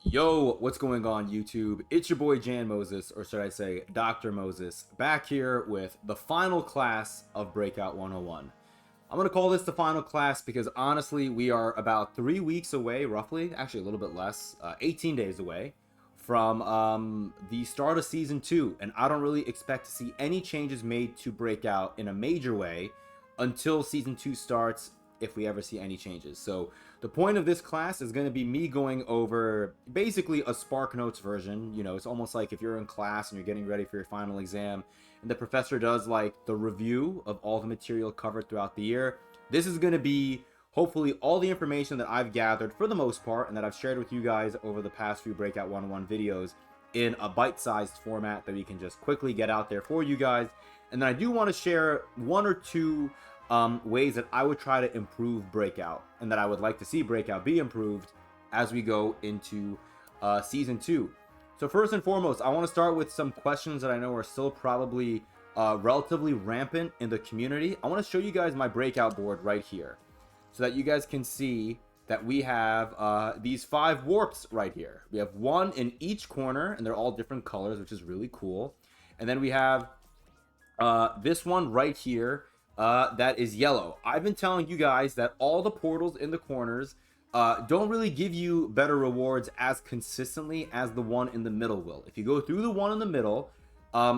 Yo, what's going on YouTube? It's your boy Jan Moses, or should I say Dr. Moses, back here with the final class of Breakout 101. I'm going to call this the final class because honestly, we are about 3 weeks away, roughly, actually a little bit less, 18 days away from the start of Season 2. And I don't really expect to see any changes made to Breakout in a major way until Season 2 starts, if we ever see any changes. So the point of this class is going to be me going over basically a Spark Notes version. You know, it's almost like if you're in class and you're getting ready for your final exam and the professor does like the review of all the material covered throughout the year. This is going to be hopefully all the information that I've gathered for the most part and that I've shared with you guys over the past few Breakout 101 videos in a bite-sized format that we can just quickly get out there for you guys. And then I do want to share one or two ways that I would try to improve Breakout and that I would like to see Breakout be improved as we go into Season 2. So first and foremost, I want to start with some questions that I know are still probably relatively rampant in the community. I want to show you guys my Breakout board right here so that you guys can see that we have these 5 warps right here. We have one in each corner and they're all different colors, which is really cool. And then we have this one right here that is yellow. I've been telling you guys that all the portals in the corners don't really give you better rewards as consistently as the one in the middle will. If you go through the one in the middle,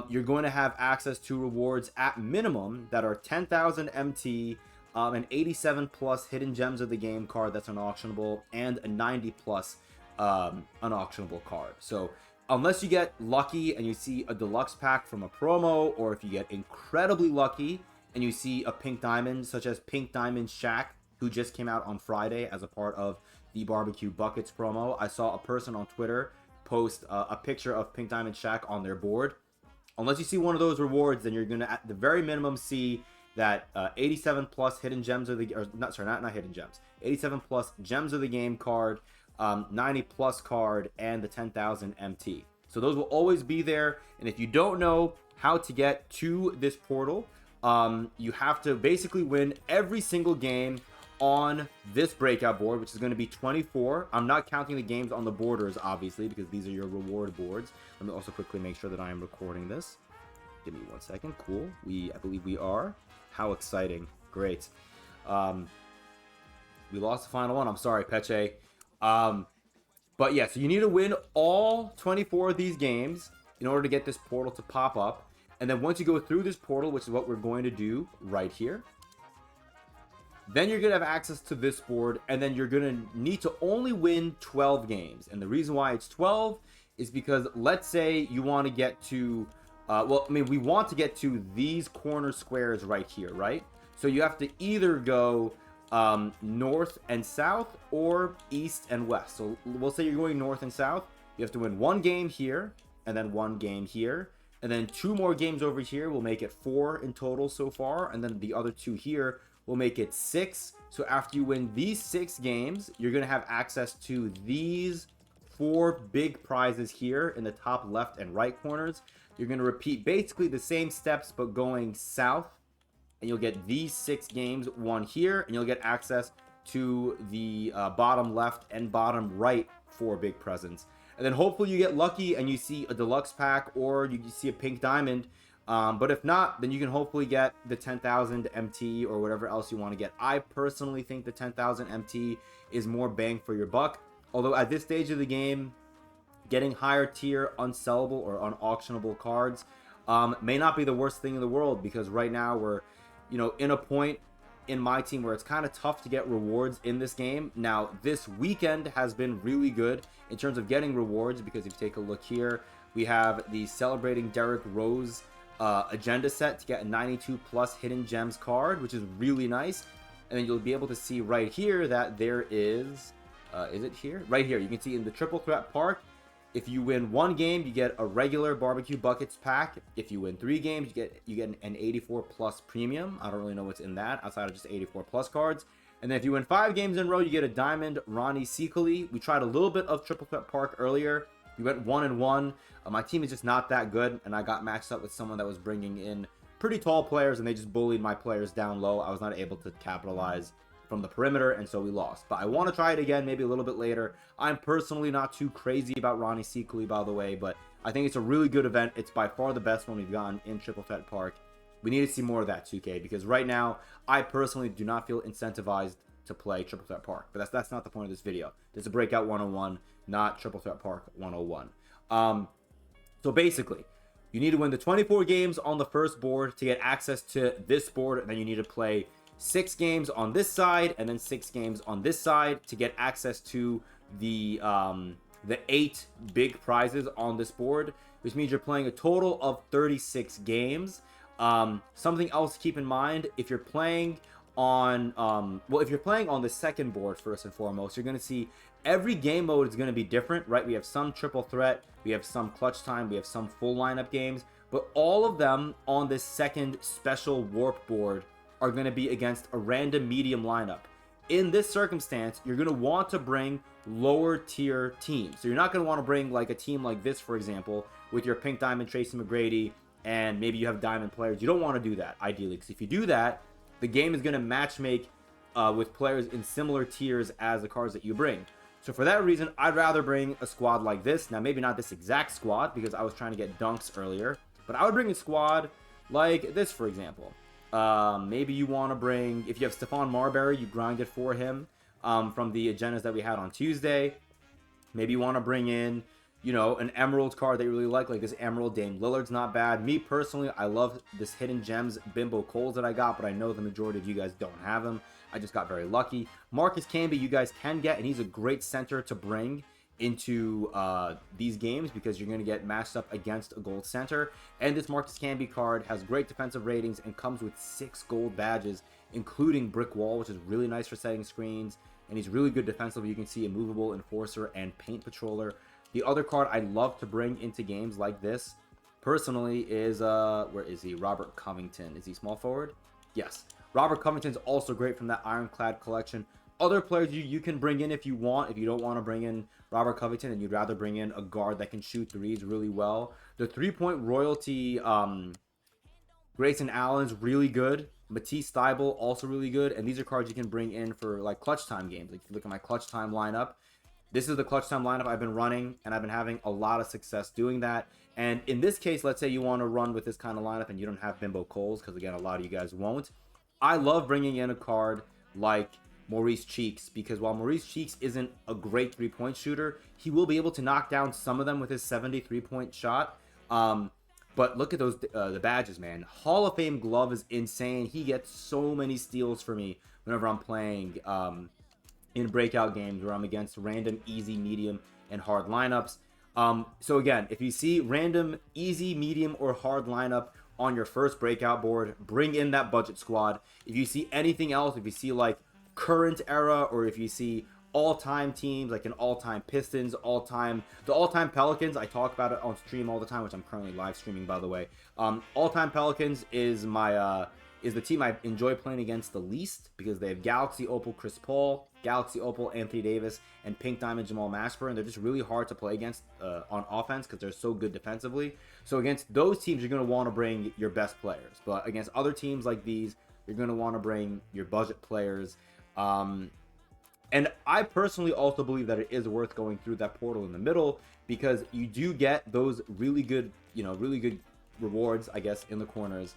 you're going to have access to rewards at minimum that are 10,000 MT, an 87 plus hidden gems of the game card that's unauctionable, and a 90 plus unauctionable card. So unless you get lucky and you see a deluxe pack from a promo, or if you get incredibly lucky and you see a pink diamond, such as Pink Diamond Shaq, who just came out on Friday as a part of the Barbecue Buckets promo. I saw a person on Twitter post a picture of Pink Diamond Shaq on their board. Unless you see one of those rewards, then you're going to, at the very minimum, see that 87 plus hidden gems of the, or not, sorry, not hidden gems, 87 plus gems of the game card, 90 plus card, and the 10,000 MT. So those will always be there. And if you don't know how to get to this portal, you have to basically win every single game on this breakout board, which is going to be 24. I'm not counting the games on the borders, obviously, because these are your reward boards. Let me also quickly make sure that I am recording this. Give me 1 second. Cool. I believe we are. How exciting. Great. We lost the final one. I'm sorry, Peche. But yeah, so you need to win all 24 of these games in order to get this portal to pop up. And then once you go through this portal, which is what we're going to do right here, then you're going to have access to this board, and then you're going to need to only win 12 games. And the reason why it's 12 is because let's say you want to get to, we want to get to these corner squares right here, right? So you have to either go north and south or east and west. So we'll say you're going north and south. You have to win 1 game here and then 1 game here. And then 2 more games over here will make it 4 in total so far. And then the other 2 here will make it 6. So after you win these 6 games, you're going to have access to these 4 big prizes here in the top left and right corners. You're going to repeat basically the same steps, but going south. And you'll get these 6 games, 1 here. And you'll get access to the bottom left and bottom right 4 big presents. And then hopefully you get lucky and you see a deluxe pack or you see a pink diamond. But if not, then you can hopefully get the 10,000 MT or whatever else you want to get. I personally think the 10,000 MT is more bang for your buck. Although at this stage of the game, getting higher tier unsellable or unauctionable cards may not be the worst thing in the world, because right now we're, in a point in my team where it's kind of tough to get rewards in this game. Now, this weekend has been really good in terms of getting rewards, because if you take a look here, we have the Celebrating Derrick Rose agenda set to get a 92 plus hidden gems card, which is really nice. And then you'll be able to see right here that there is it here? Right here. You can see in the Triple Threat Park, if you win 1 game, you get a regular Barbecue Buckets pack. If you win 3 games, you get an 84 plus premium. I don't really know what's in that outside of just 84 plus cards. And then if you win 5 games in a row, you get a Diamond Ronnie Seekely. We tried a little bit of Triple Threat Park earlier. We went 1-1. My team is just not that good, and I got matched up with someone that was bringing in pretty tall players, and they just bullied my players down low. I was not able to capitalize from the perimeter, and so we lost. But I want to try it again, maybe a little bit later. I'm personally not too crazy about Ronnie Seakley, by the way, but I think it's a really good event. It's by far the best one we've gotten in Triple Threat Park. We need to see more of that 2K, because right now, I personally do not feel incentivized to play Triple Threat Park. But that's not the point of this video. This is a Breakout 101, not Triple Threat Park 101. So basically, you need to win the 24 games on the first board to get access to this board, and then you need to play 6 games on this side and then 6 games on this side to get access to the 8 big prizes on this board, which means you're playing a total of 36 games. Something else to keep in mind, if you're playing on if you're playing on the second board, first and foremost, you're going to see every game mode is going to be different, right? We have some triple threat, we have some clutch time, we have some full lineup games, but all of them on this second special warp board are going to be against a random medium lineup. In this circumstance, you're going to want to bring lower tier teams. So you're not going to want to bring like a team like this, for example, with your pink diamond Tracy McGrady, and maybe you have diamond players. You don't want to do that, ideally, because if you do that, the game is going to match make with players in similar tiers as the cards that you bring. So for that reason, I'd rather bring a squad like this. Now, maybe not this exact squad, because I was trying to get dunks earlier, but I would bring a squad like this, for example. Maybe you want to bring, if you have Stephon Marbury, you grind it for him from the agendas that we had on Tuesday. Maybe you want to bring in, you know, an Emerald card that you really like this Emerald Dame Lillard's not bad. Me personally, I love this Hidden Gems Bimbo Coles that I got, but I know the majority of you guys don't have him. I just got very lucky. Marcus Camby you guys can get, and he's a great center to bring into these games because you're going to get matched up against a gold center. And this Marcus Camby card has great defensive ratings and comes with 6 gold badges, including Brick Wall, which is really nice for setting screens, and he's really good defensively. You can see Immovable, Enforcer, and Paint Patroller. The other card I love to bring into games like this, personally, is, where is he? Robert Covington. Is he small forward? Yes. Robert Covington's also great from that Ironclad collection. Other players you can bring in if you want. If you don't want to bring in Robert Covington and you'd rather bring in a guard that can shoot threes really well. The 3-point royalty, Grayson Allen's really good. Matisse Thybulle also really good. And these are cards you can bring in for like clutch time games. Like if you look at my clutch time lineup, this is the clutch time lineup I've been running, and I've been having a lot of success doing that. And in this case, let's say you want to run with this kind of lineup and you don't have Bimbo Coles, because again, a lot of you guys won't. I love bringing in a card like Maurice Cheeks, because while Maurice Cheeks isn't a great 3-point shooter, he will be able to knock down some of them with his 73-point shot. But look at those the badges, man. Hall of Fame glove is insane. He gets so many steals for me whenever I'm playing in breakout games where I'm against random easy, medium, and hard lineups. So again, if you see random easy, medium, or hard lineup on your first breakout board, bring in that budget squad. If you see anything else, if you see like current era, or if you see all-time teams like an all-time Pistons, the all-time Pelicans, I talk about it on stream all the time, which I'm currently live streaming, by the way. All-time Pelicans is my is the team I enjoy playing against the least, because they have Galaxy Opal Chris Paul, Galaxy Opal Anthony Davis, and Pink Diamond Jamal Mashburn, and they're just really hard to play against on offense because they're so good defensively. So against those teams, you're going to want to bring your best players, but against other teams like these, you're going to want to bring your budget players. And I personally also believe that it is worth going through that portal in the middle, because you do get those really good, really good rewards, I guess, in the corners.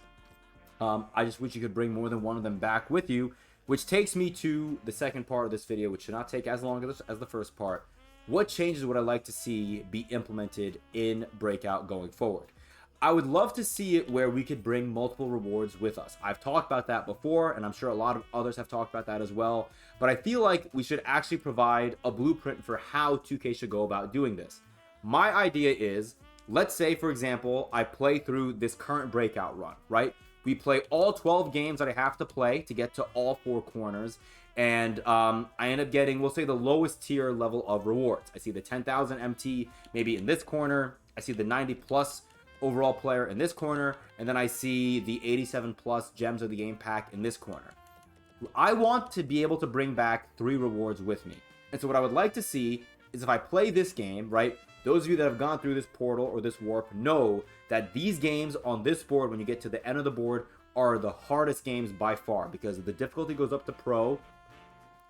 I just wish you could bring more than one of them back with you, which takes me to the second part of this video, which should not take as long as the first part. What changes would I like to see be implemented in Breakout going forward? I would love to see it where we could bring multiple rewards with us. I've talked about that before, and I'm sure a lot of others have talked about that as well, but I feel like we should actually provide a blueprint for how 2K should go about doing this. My idea is, let's say, for example, I play through this current Breakout run, right? We play all 12 games that I have to play to get to all 4 corners, and I end up getting, we'll say, the lowest tier level of rewards. I see the 10,000 MT maybe in this corner, I see the 90 plus overall player in this corner, and then I see the 87 plus gems of the game pack in this corner. I want to be able to bring back 3 rewards with me. And so what I would like to see is, if I play this game, right, those of you that have gone through this portal or this warp know that these games on this board, when you get to the end of the board, are the hardest games by far, because the difficulty goes up to pro,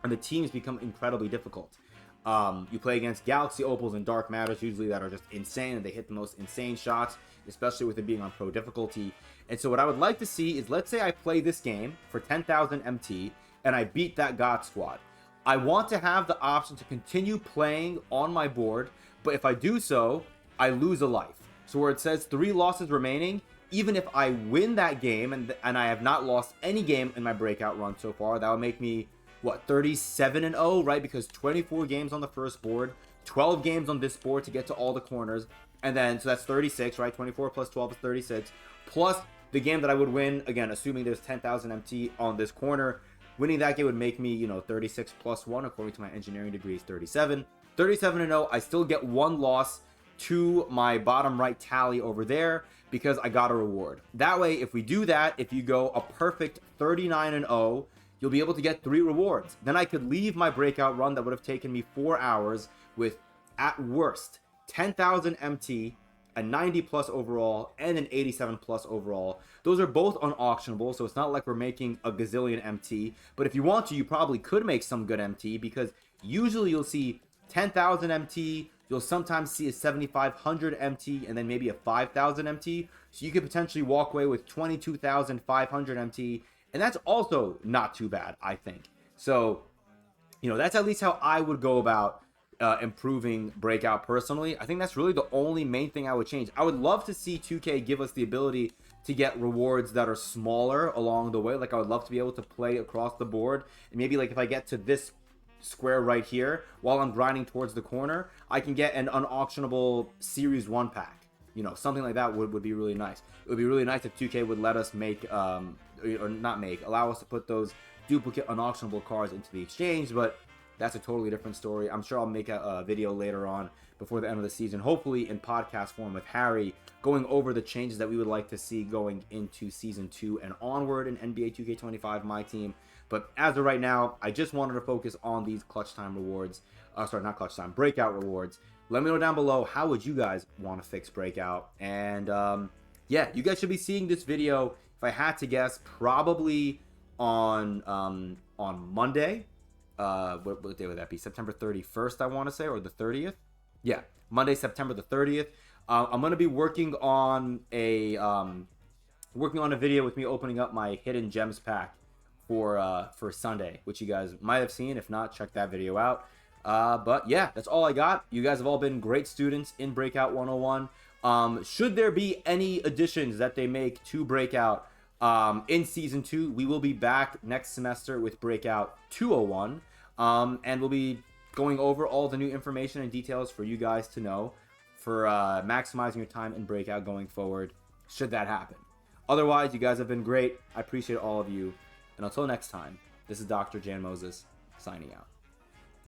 and the teams become incredibly difficult. You play against Galaxy Opals and Dark Matters usually that are just insane, and they hit the most insane shots, especially with it being on pro difficulty. And so what I would like to see is, let's say I play this game for 10,000 MT and I beat that God Squad. I want to have the option to continue playing on my board, but if I do so, I lose a life. So where it says 3 losses remaining, even if I win that game and I have not lost any game in my breakout run so far, that would make me, what, 37-0, right? Because 24 games on the first board, 12 games on this board to get to all the corners, and then, so that's 36, right? 24 plus 12 is 36, plus the game that I would win, again, assuming there's 10,000 MT on this corner. Winning that game would make me, 36 plus 1, according to my engineering degree, is 37. 37-0, I still get 1 loss to my bottom right tally over there because I got a reward. That way, if we do that, if you go a perfect 39-0, you'll be able to get 3 rewards. Then I could leave my breakout run that would have taken me 4 hours with, at worst, 10,000 MT, a 90 plus overall, and an 87 plus overall. Those are both unauctionable, so it's not like we're making a gazillion MT. But if you want to, you probably could make some good MT, because usually you'll see 10,000 MT, you'll sometimes see a 7,500 MT, and then maybe a 5,000 MT. So you could potentially walk away with 22,500 MT, and that's also not too bad, I think. So, that's at least how I would go about improving Breakout personally. I think that's really the only main thing I would change. I would love to see 2K give us the ability to get rewards that are smaller along the way. Like, I would love to be able to play across the board, and maybe like if I get to this square right here while I'm grinding towards the corner, I can get an unauctionable Series 1 pack. Something like that would be really nice. It would be really nice if 2K would let us make allow us to put those duplicate unauctionable cards into the exchange, but that's a totally different story. I'm sure I'll make a video later on before the end of the season, hopefully in podcast form with Harry, going over the changes that we would like to see going into Season 2 and onward in NBA 2K25 MyTeam. But as of right now, I just wanted to focus on these clutch time rewards. Sorry, not clutch time, breakout rewards. Let me know down below, how would you guys want to fix breakout? And yeah, you guys should be seeing this video, if I had to guess, probably on Monday. What day would that be? September 31st, I want to say, or the 30th? Yeah, Monday, September the 30th. I'm going to be working on a video with me opening up my Hidden Gems pack for Sunday, which you guys might have seen. If not, check that video out. But yeah, that's all I got. You guys have all been great students in Breakout 101. Should there be any additions that they make to Breakout in Season 2, we will be back next semester with Breakout 201. And we'll be going over all the new information and details for you guys to know for maximizing your time in Breakout going forward, should that happen. Otherwise, you guys have been great. I appreciate all of you. And until next time, this is Dr. Jan Moses, signing out.